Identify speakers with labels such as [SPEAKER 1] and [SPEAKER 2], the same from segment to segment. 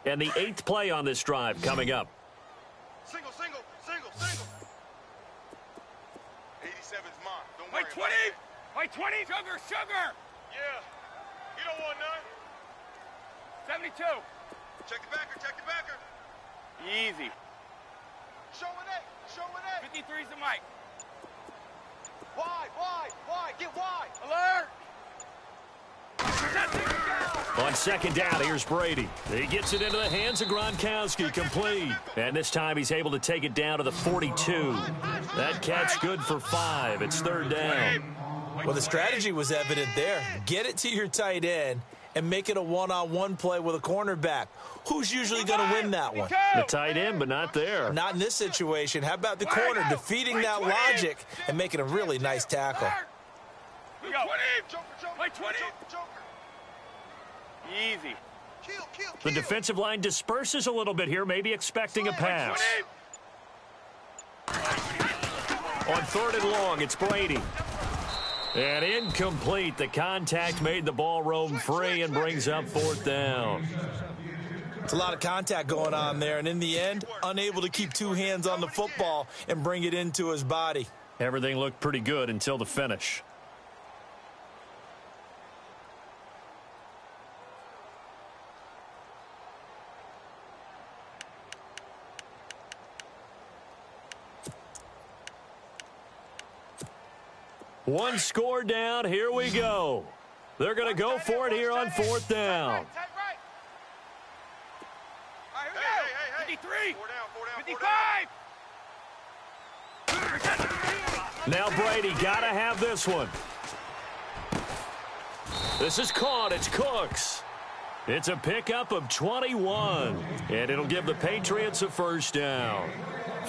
[SPEAKER 1] And the 8th play on this drive coming up.
[SPEAKER 2] Single. 87's mine. Don't worry.
[SPEAKER 3] Wait, 20. Wait, 20. Sugar.
[SPEAKER 2] Yeah. You don't want none.
[SPEAKER 3] 72.
[SPEAKER 2] Check the backer.
[SPEAKER 3] Easy.
[SPEAKER 2] Show an 8.
[SPEAKER 3] 53's the mic.
[SPEAKER 2] Wide. Get wide.
[SPEAKER 3] Alert.
[SPEAKER 1] On second down, here's Brady. He gets it into the hands of Gronkowski, complete. And this time he's able to take it down to the 42. That catch good for 5. It's 3rd down.
[SPEAKER 4] Well, the strategy was evident there. Get it to your tight end and make it a one-on-one play with a cornerback. Who's usually going to win that one?
[SPEAKER 1] The tight end, but not there.
[SPEAKER 4] Not in this situation. How about the corner defeating that logic and making a really nice tackle?
[SPEAKER 3] We go. 20. Easy.
[SPEAKER 2] Kill.
[SPEAKER 1] The defensive line disperses a little bit here, maybe expecting a pass. On 3rd and long, it's Brady. And incomplete. The contact made the ball roam free and brings up 4th down.
[SPEAKER 4] It's a lot of contact going on there, and in the end, unable to keep 2 hands on the football and bring it into his body.
[SPEAKER 1] Everything looked pretty good until the finish. One score down. Here we go. They're going to go for it here on 4th down.
[SPEAKER 3] Hey. 53. 55.
[SPEAKER 1] Now Brady got to have this one. This is caught. It's Cooks. It's a pickup of 21. And it'll give the Patriots a 1st down.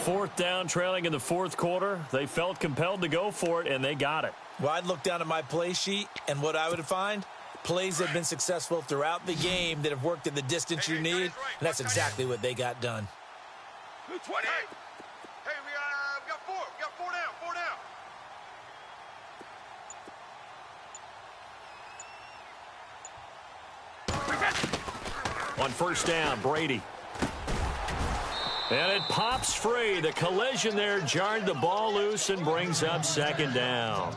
[SPEAKER 1] 4th down, trailing in the 4th quarter. They felt compelled to go for it, and they got it.
[SPEAKER 4] Well, I'd look down at my play sheet, and what I would find, plays that have been successful throughout the game that have worked at the distance you need, and that's exactly what they got done.
[SPEAKER 3] 20.
[SPEAKER 2] Hey, we got 4. We got 4 down.
[SPEAKER 1] On 1st down, Brady. And it pops free. The collision there jarred the ball loose and brings up 2nd down.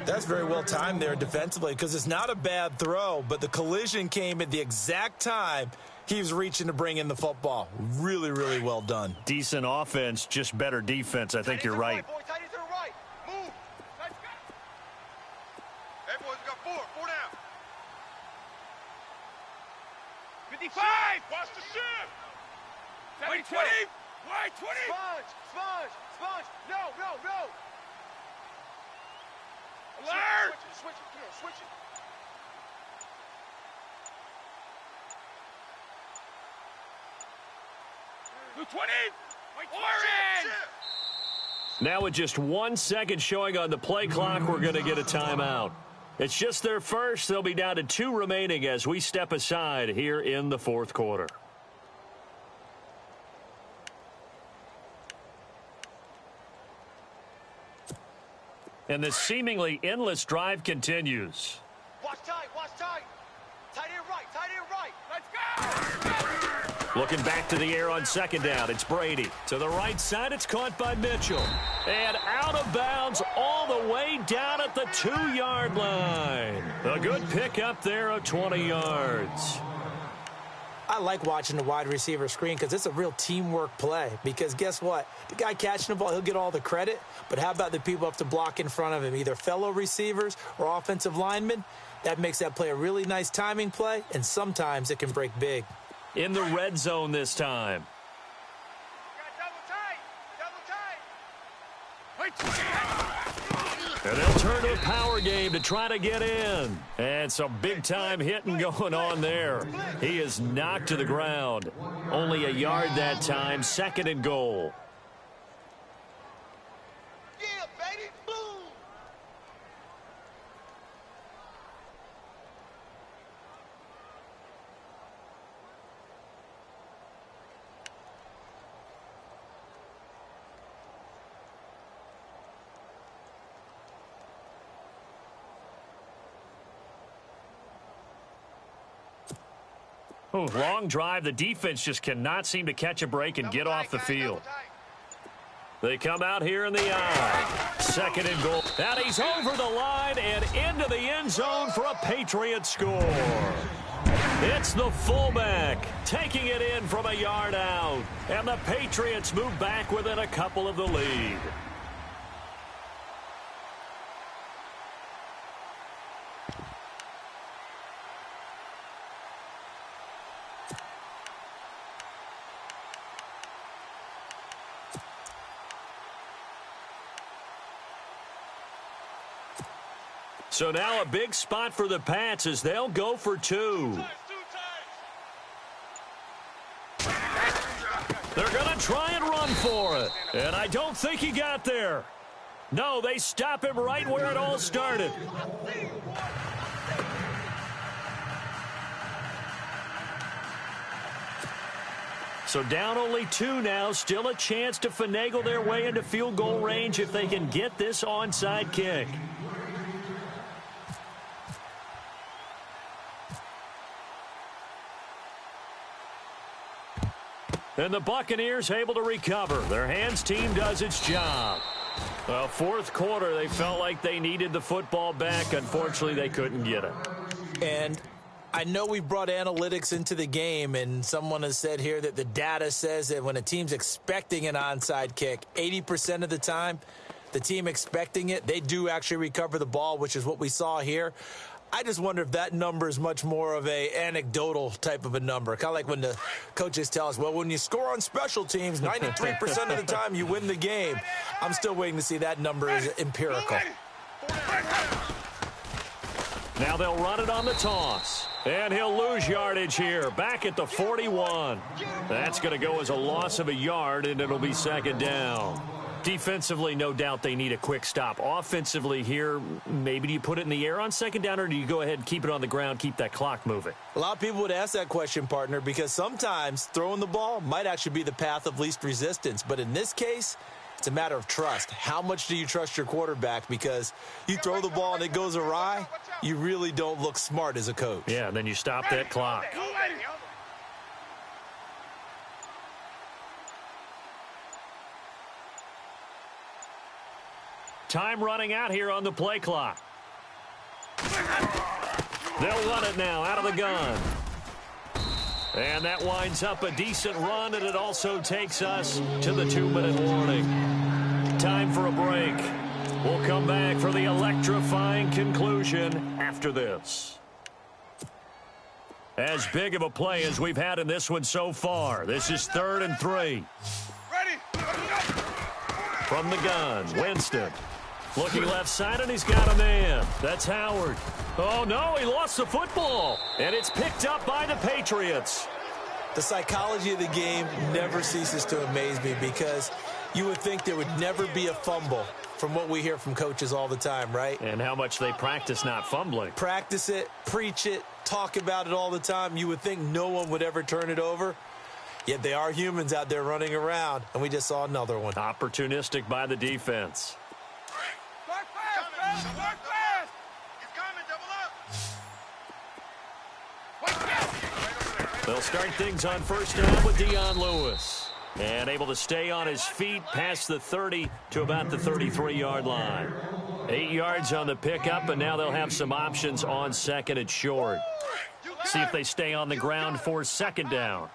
[SPEAKER 4] That's very well timed there defensively because it's not a bad throw, but the collision came at the exact time he was reaching to bring in the football. Really, really well done.
[SPEAKER 1] Decent offense, just better defense. I think you're right.
[SPEAKER 2] Tight ends to the right. Move.
[SPEAKER 3] Let's go.
[SPEAKER 2] Hey, boys, we got 4 down.
[SPEAKER 3] 55.
[SPEAKER 2] Watch the shift.
[SPEAKER 3] 20. Wait, 20.
[SPEAKER 2] Sponge. No.
[SPEAKER 3] Alert.
[SPEAKER 2] Switch it. Come on, switch it.
[SPEAKER 3] 20. Wait, Orange.
[SPEAKER 1] Now with just 1 second showing on the play clock, we're going to get a timeout. It's just their first. They'll be down to 2 remaining as we step aside here in the 4th quarter. And this seemingly endless drive continues.
[SPEAKER 2] Watch tight. Tight end right.
[SPEAKER 3] Let's go.
[SPEAKER 1] Looking back to the air on 2nd down, it's Brady. To the right side, it's caught by Mitchell. And out of bounds all the way down at the 2-yard line. A good pickup there of 20 yards.
[SPEAKER 4] I like watching the wide receiver screen because it's a real teamwork play. Because guess what? The guy catching the ball, he'll get all the credit. But how about the people up to block in front of him, either fellow receivers or offensive linemen? That makes that play a really nice timing play, and sometimes it can break big.
[SPEAKER 1] In the red zone this time. And they'll turn to a power game to try to get in. And some big-time hitting going on there. He is knocked to the ground. Only a yard that time, 2nd and goal.
[SPEAKER 2] Yeah, baby. Boom.
[SPEAKER 1] Oh, long drive. The defense just cannot seem to catch a break and get off the field. They come out here in the eye. Second and goal. And he's over the line and into the end zone for a Patriot score. It's the fullback taking it in from a yard out. And the Patriots move back within a couple of the lead. So now a big spot for the Pats as they'll go for two. They're going to try and run for it. And I don't think he got there. No, they stop him right where it all started. So down only two now. Still a chance to finagle their way into field goal range if they can get this onside kick. And the Buccaneers able to recover. Their hands team does its job. Well, fourth quarter, they felt like they needed the football back. Unfortunately, they couldn't get it.
[SPEAKER 4] And I know we brought analytics into the game, and someone has said here that the data says that when a team's expecting an onside kick, 80% of the time, the team expecting it, they do actually recover the ball, which is what we saw here. I just wonder if that number is much more of a anecdotal type of a number. Kind of like when the coaches tell us, well, when you score on special teams, 93% of the time you win the game. I'm still waiting to see that number is empirical.
[SPEAKER 1] Now they'll run it on the toss. And he'll lose yardage here. Back at the 41. That's going to go as a loss of a yard, and it'll be second down. Defensively, no doubt they need a quick stop. Offensively here, maybe do you put it in the air on second down, or do you go ahead and keep it on the ground, keep that clock moving?
[SPEAKER 4] A lot of people would ask that question, partner, because sometimes throwing the ball might actually be the path of least resistance. But in this case, it's a matter of trust. How much do you trust your quarterback? Because you throw the ball and it goes awry, you really don't look smart as a coach.
[SPEAKER 1] Yeah, and then you stop that clock. Time running out here on the play clock. They'll run it now out of the gun. And that winds up a decent run, and it also takes us to the 2-minute warning. Time for a break. We'll come back for the electrifying conclusion after this. As big of a play as we've had in this one so far. This is 3rd and 3.
[SPEAKER 3] Ready?
[SPEAKER 1] From the gun, Winston. Looking left side, and he's got a man. That's Howard. Oh, no, he lost the football. And it's picked up by the Patriots.
[SPEAKER 4] The psychology of the game never ceases to amaze me because you would think there would never be a fumble from what we hear from coaches all the time, right?
[SPEAKER 1] And how much they practice not fumbling.
[SPEAKER 4] Practice it, preach it, talk about it all the time. You would think no one would ever turn it over. Yet they are humans out there running around, and we just saw another one.
[SPEAKER 1] Opportunistic by the defense.
[SPEAKER 3] Work fast! Work fast!
[SPEAKER 2] He's coming, double up.
[SPEAKER 1] They'll start things on first down with Dion Lewis. And able to stay on his feet past the 30 to about the 33-yard line. 8 yards on the pickup, and now they'll have some options on second and short. See if they stay on the ground for second down.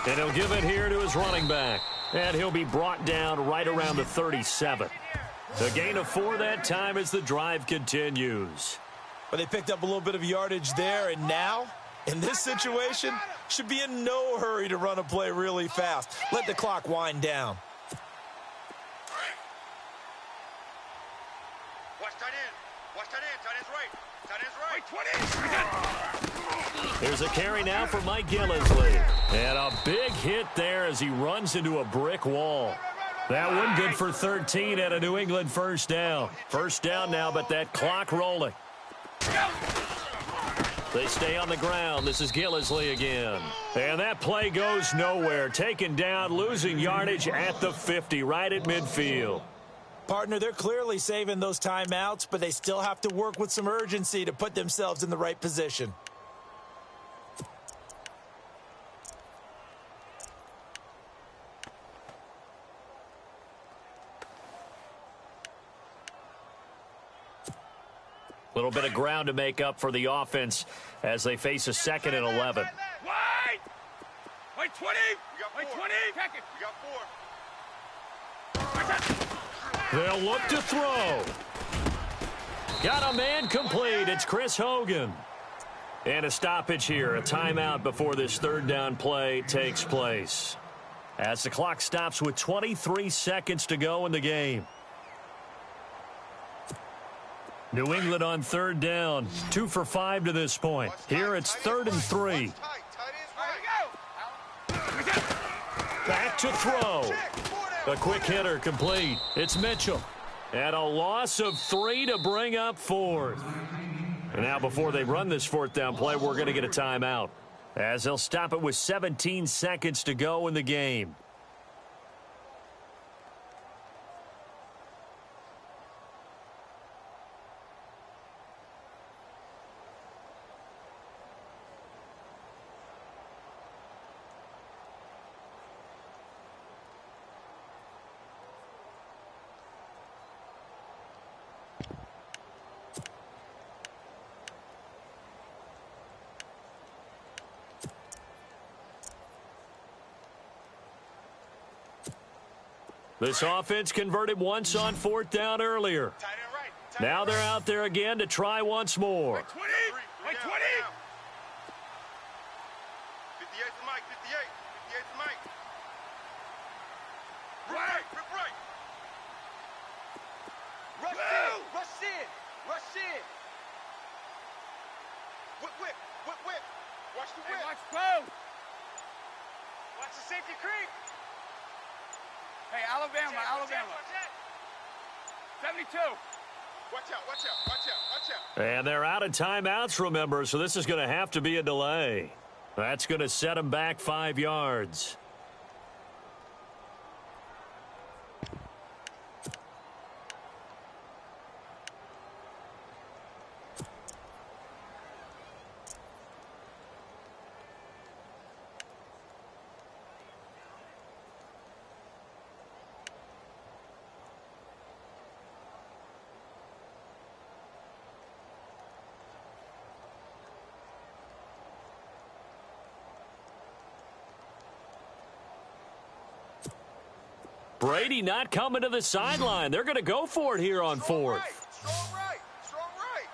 [SPEAKER 1] And he'll give it here to his running back. And he'll be brought down right around the 37. A gain of 4 that time as the drive continues.
[SPEAKER 4] But they picked up a little bit of yardage there, and now, in this situation, should be in no hurry to run a play really fast. Let the clock wind down.
[SPEAKER 2] Watch tight end. Watch tight end. Tight end's right. Tight end's right.
[SPEAKER 3] 20!
[SPEAKER 1] Here's a carry now for Mike Gillisley. And a big hit there as he runs into a brick wall. That one good for 13 at a New England first down. First down now, but that clock rolling. They stay on the ground. This is Gillisley again. And that play goes nowhere. Taken down, losing yardage at the 50, right at midfield.
[SPEAKER 4] Partner, they're clearly saving those timeouts, but they still have to work with some urgency to put themselves in the right position.
[SPEAKER 1] A little bit of ground to make up for the offense as they face a 2nd and 11.
[SPEAKER 3] Wait! Wait, 20! Wait, 20! Check it!
[SPEAKER 2] You got 4.
[SPEAKER 1] They'll look to throw. Got a man complete. It's Chris Hogan. And a stoppage here, a timeout before this 3rd down play takes place. As the clock stops with 23 seconds to go in the game. New England on 3rd down, 2 for 5 to this point. Here it's 3rd and 3. Back to throw. A quick hitter complete. It's Mitchell. And a loss of 3 to bring up 4th. And now before they run this 4th down play, we're going to get a timeout, as they'll stop it with 17 seconds to go in the game. This offense converted once on 4th down earlier. Now they're out there again to try once more.
[SPEAKER 3] 20! Wait, 20!
[SPEAKER 2] 58 to Mike, 58. 58 to Mike.
[SPEAKER 3] Right!
[SPEAKER 2] Rip right.
[SPEAKER 3] Rush in! Rush in! Rush in!
[SPEAKER 2] Whip, whip. Whip, whip. Watch the
[SPEAKER 3] Hey,
[SPEAKER 2] whip.
[SPEAKER 3] watch both!
[SPEAKER 2] Watch the safety creep.
[SPEAKER 3] Hey, Alabama, Alabama. 72.
[SPEAKER 2] Watch out, watch out, watch out, watch out.
[SPEAKER 1] And they're out of timeouts, remember, so this is going to have to be a delay. That's going to set them back 5 yards. Brady not coming to the sideline. They're going to go for it here on 4th.
[SPEAKER 2] Strong right, strong right.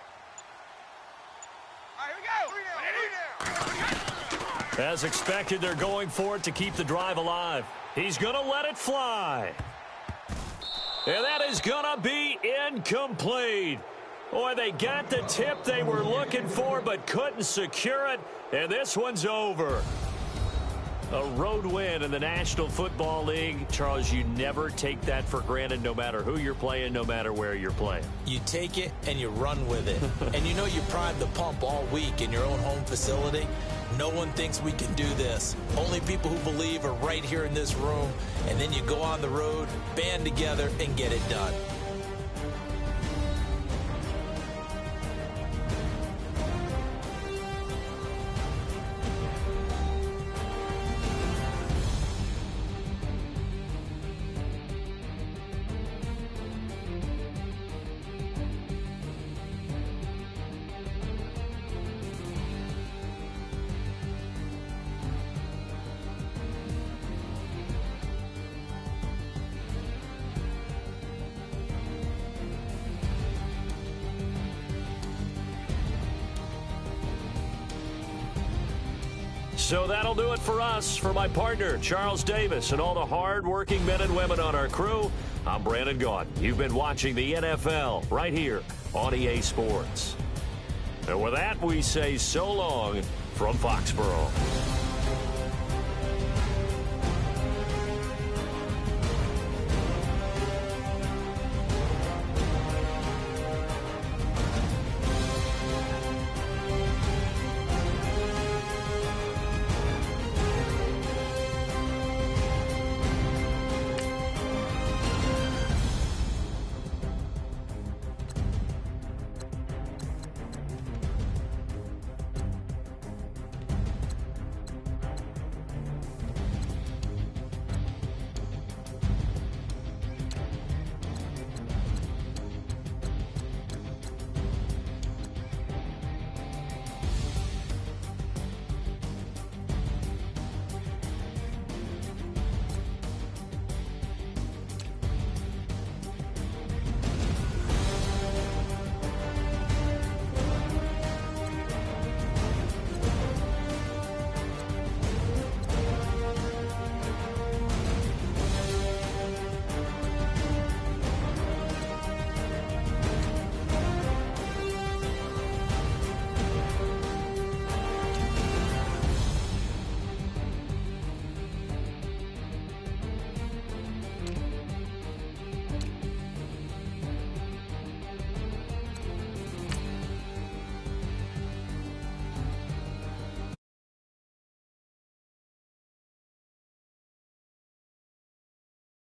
[SPEAKER 3] All right, here we go.
[SPEAKER 2] 3 down.
[SPEAKER 1] As expected, they're going for it to keep the drive alive. He's going to let it fly. And that is going to be incomplete. Boy, they got the tip they were looking for but couldn't secure it. And this one's over. A road win in the National Football League. Charles, you never take that for granted, no matter who you're playing, no matter where you're playing.
[SPEAKER 4] You take it and you run with it. And you know you prime the pump all week in your own home facility. No one thinks we can do this. Only people who believe are right here in this room. And then you go on the road, band together, and get it done.
[SPEAKER 1] So that'll do it for us. For my partner, Charles Davis, and all the hard-working men and women on our crew, I'm Brandon Gaudin. You've been watching the NFL right here on EA Sports. And with that, we say so long from Foxborough.